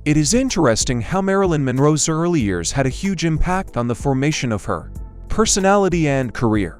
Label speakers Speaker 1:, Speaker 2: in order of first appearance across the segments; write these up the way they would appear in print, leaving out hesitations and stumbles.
Speaker 1: It is interesting how Marilyn Monroe's early years had a huge impact on the formation of her personality and career.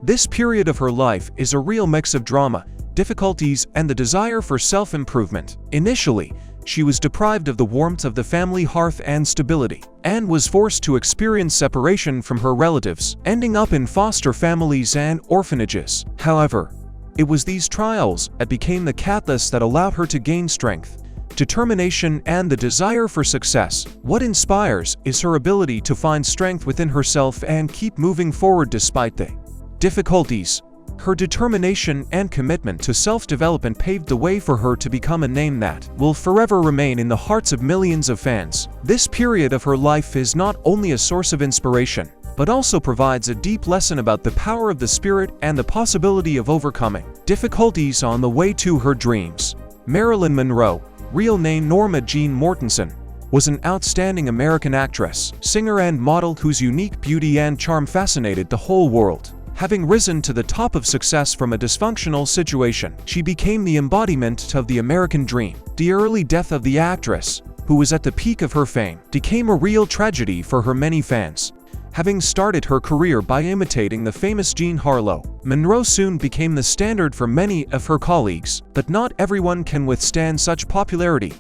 Speaker 1: This period of her life is a real mix of drama, difficulties, and the desire for self-improvement. Initially, she was deprived of the warmth of the family hearth and stability, and was forced to experience separation from her relatives, ending up in foster families and orphanages. However, it was these trials that became the catalyst that allowed her to gain strength, determination, and the desire for success. What inspires is her ability to find strength within herself and keep moving forward despite the difficulties. Her determination and commitment to self-development paved the way for her to become a name that will forever remain in the hearts of millions of fans. This period of her life is not only a source of inspiration, but also provides a deep lesson about the power of the spirit and the possibility of overcoming difficulties on the way to her dreams. Marilyn Monroe, real name Norma Jean Mortensen, was an outstanding American actress, singer, and model whose unique beauty and charm fascinated the whole world. Having risen to the top of success from a dysfunctional situation, she became the embodiment of the American dream. The early death of the actress, who was at the peak of her fame, became a real tragedy for her many fans. Having started her career by imitating the famous Jean Harlow, Monroe soon became the standard for many of her colleagues. But not everyone can withstand such popularity.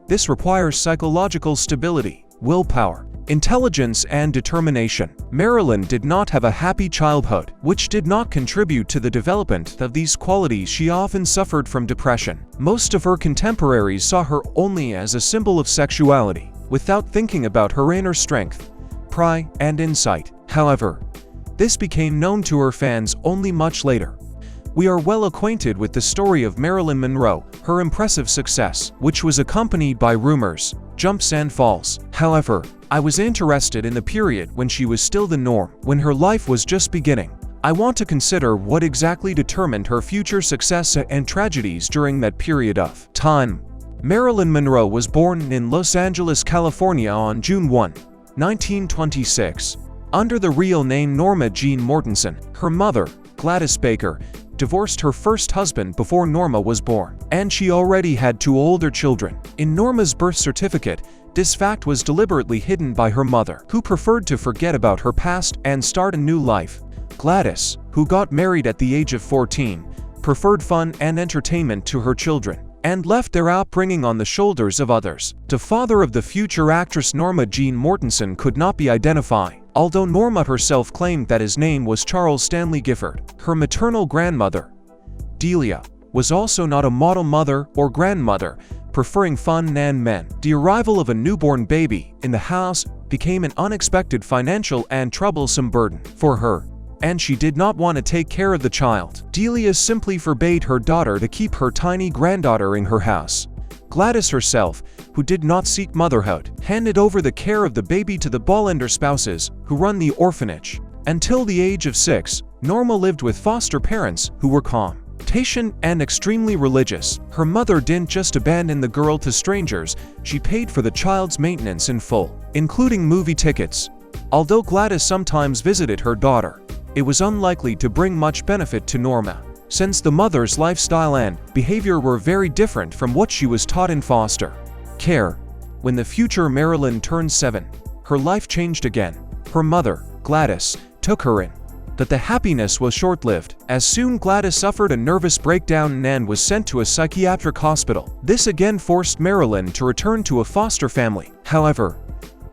Speaker 1: This requires psychological stability, willpower, intelligence, and determination. Marilyn did not have a happy childhood, which did not contribute to the development of these qualities. She often suffered from depression. Most of her contemporaries saw her only as a symbol of sexuality, without thinking about her inner strength, pride, and insight. However, this became known to her fans only much later. We are well acquainted with the story of Marilyn Monroe, her impressive success, which was accompanied by rumors, jumps, and falls. However, I was interested in the period when she was still the norm, when her life was just beginning. I want to consider what exactly determined her future success and tragedies during that period of time. Marilyn Monroe was born in Los Angeles, California on June 1, 1926. Under the real name Norma Jean Mortensen, her mother, Gladys Baker, divorced her first husband before Norma was born, and she already had 2 older children. In Norma's birth certificate, this fact was deliberately hidden by her mother, who preferred to forget about her past and start a new life. Gladys, who got married at the age of 14, preferred fun and entertainment to her children, and left their upbringing on the shoulders of others. The father of the future actress Norma Jean Mortensen could not be identified, although Norma herself claimed that his name was Charles Stanley Gifford. Her maternal grandmother, Delia, was also not a model mother or grandmother, preferring fun and men. The arrival of a newborn baby in the house became an unexpected financial and troublesome burden for her, and she did not want to take care of the child. Delia simply forbade her daughter to keep her tiny granddaughter in her house. Gladys herself, who did not seek motherhood, handed over the care of the baby to the Bollender spouses, who run the orphanage. Until the age of 6, Norma lived with foster parents who were calm, patient, and extremely religious. Her mother didn't just abandon the girl to strangers, she paid for the child's maintenance in full, including movie tickets. Although Gladys sometimes visited her daughter, it was unlikely to bring much benefit to Norma, since the mother's lifestyle and behavior were very different from what she was taught in foster care. When the future Marilyn turned 7, her life changed again. Her mother, Gladys, took her in. But the happiness was short-lived, as soon Gladys suffered a nervous breakdown and was sent to a psychiatric hospital. This again forced Marilyn to return to a foster family. However,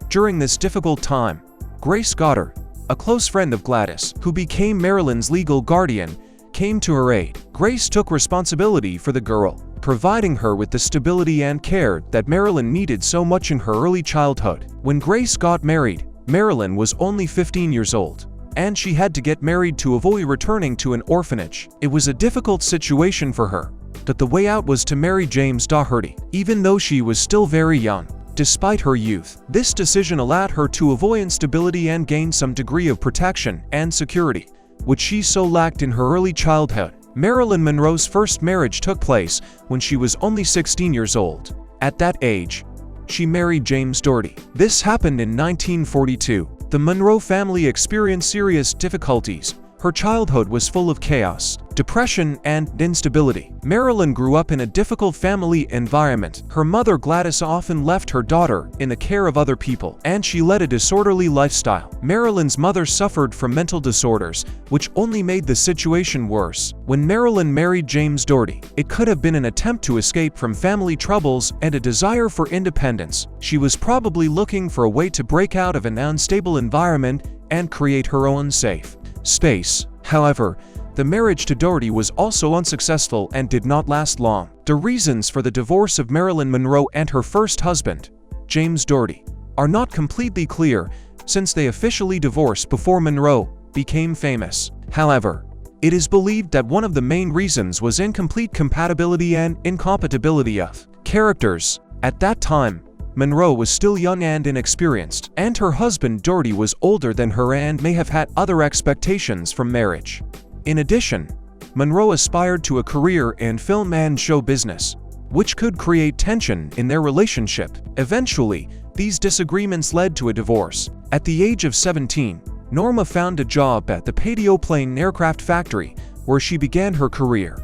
Speaker 1: during this difficult time, Grace Goddard, a close friend of Gladys, who became Marilyn's legal guardian, came to her aid. Grace took responsibility for the girl, providing her with the stability and care that Marilyn needed so much in her early childhood. When Grace got married, Marilyn was only 15 years old, and she had to get married to avoid returning to an orphanage. It was a difficult situation for her, but the way out was to marry James Doherty, even though she was still very young. Despite her youth, this decision allowed her to avoid instability and gain some degree of protection and security, which she so lacked in her early childhood. Marilyn Monroe's first marriage took place when she was only 16 years old. At that age, she married James Doherty. This happened in 1942. The Monroe family experienced serious difficulties, Her childhood was full of chaos, depression, and instability. Marilyn grew up in a difficult family environment. Her mother Gladys often left her daughter in the care of other people, and she led a disorderly lifestyle. Marilyn's mother suffered from mental disorders, which only made the situation worse. When Marilyn married James Doherty, it could have been an attempt to escape from family troubles and a desire for independence. She was probably looking for a way to break out of an unstable environment and create her own safe space. However, the marriage to Doherty was also unsuccessful and did not last long. The reasons for the divorce of Marilyn Monroe and her first husband, James Doherty, are not completely clear since they officially divorced before Monroe became famous. However, it is believed that one of the main reasons was incomplete compatibility and incompatibility of characters. At that time, Monroe was still young and inexperienced, and her husband Doherty was older than her and may have had other expectations from marriage. In addition, Monroe aspired to a career in film and show business, which could create tension in their relationship. Eventually, these disagreements led to a divorce. At the age of 17, Norma found a job at the Patio Plane aircraft factory, where she began her career,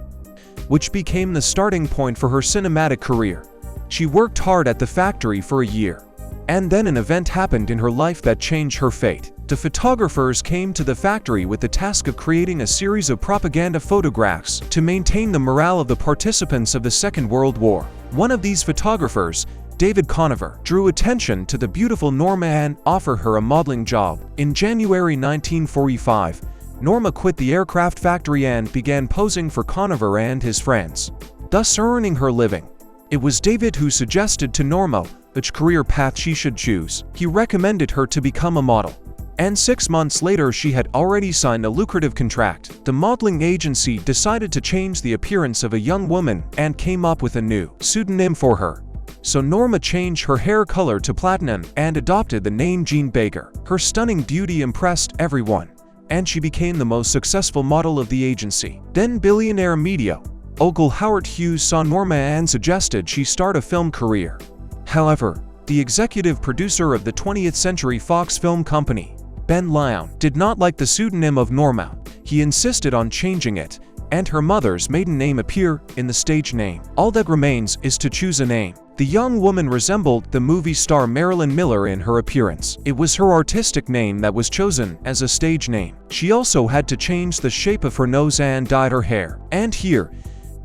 Speaker 1: which became the starting point for her cinematic career. She worked hard at the factory for a year, and then an event happened in her life that changed her fate. The photographers came to the factory with the task of creating a series of propaganda photographs to maintain the morale of the participants of the Second World War. One of these photographers, David Conover, drew attention to the beautiful Norma and offered her a modeling job. In January 1945, Norma quit the aircraft factory and began posing for Conover and his friends, thus earning her living. It was David who suggested to Norma which career path she should choose. He recommended her to become a model, and 6 months later she had already signed a lucrative contract. The modeling agency decided to change the appearance of a young woman and came up with a new pseudonym for her. So Norma changed her hair color to platinum and adopted the name Jean Baker. Her stunning beauty impressed everyone, and she became the most successful model of the agency. Then billionaire media mogul Howard Hughes saw Norma and suggested she start a film career. However, the executive producer of the 20th Century Fox Film Company, Ben Lyon, did not like the pseudonym of Norma. He insisted on changing it, and her mother's maiden name appear in the stage name. All that remains is to choose a name. The young woman resembled the movie star Marilyn Miller in her appearance. It was her artistic name that was chosen as a stage name. She also had to change the shape of her nose and dyed her hair. And here,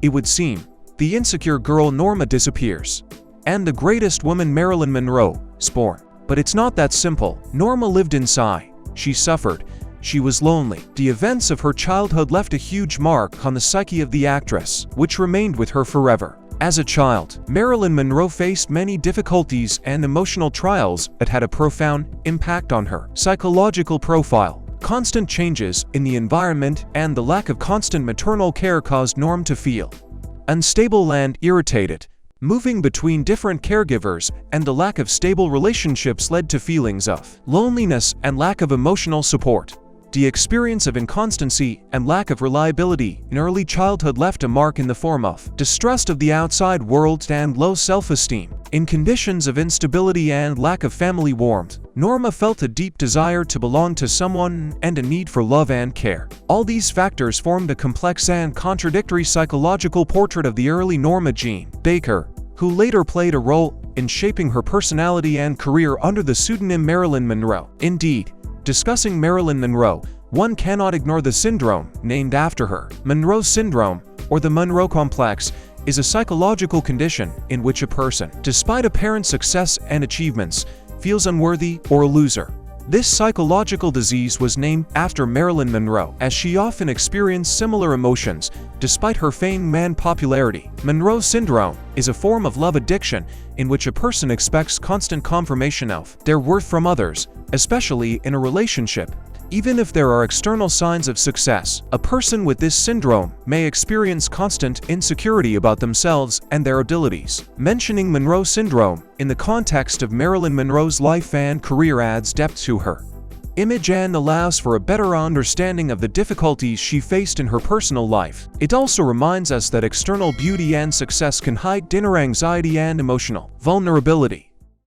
Speaker 1: it would seem, the insecure girl Norma disappears, and the greatest woman Marilyn Monroe is born. But it's not that simple. Norma lived inside. She suffered. She was lonely. The events of her childhood left a huge mark on the psyche of the actress, which remained with her forever. As a child, Marilyn Monroe faced many difficulties and emotional trials that had a profound impact on her psychological profile. Constant changes in the environment and the lack of constant maternal care caused Norm to feel unstable and irritated. Moving between different caregivers and the lack of stable relationships led to feelings of loneliness and lack of emotional support. The experience of inconstancy and lack of reliability in early childhood left a mark in the form of distrust of the outside world and low self-esteem. In conditions of instability and lack of family warmth, Norma felt a deep desire to belong to someone and a need for love and care. All these factors formed a complex and contradictory psychological portrait of the early Norma Jean Baker, who later played a role in shaping her personality and career under the pseudonym Marilyn Monroe. Indeed, discussing Marilyn Monroe, one cannot ignore the syndrome named after her. Monroe syndrome, or the Monroe complex, is a psychological condition in which a person, despite apparent success and achievements, feels unworthy or a loser. This psychological disease was named after Marilyn Monroe, as she often experienced similar emotions despite her fame and popularity. Monroe syndrome is a form of love addiction in which a person expects constant confirmation of their worth from others, especially in a relationship. Even if there are external signs of success, a person with this syndrome may experience constant insecurity about themselves and their abilities. Mentioning Monroe syndrome in the context of Marilyn Monroe's life and career adds depth to her image and allows for a better understanding of the difficulties she faced in her personal life. It also reminds us that external beauty and success can hide inner anxiety and emotional vulnerability.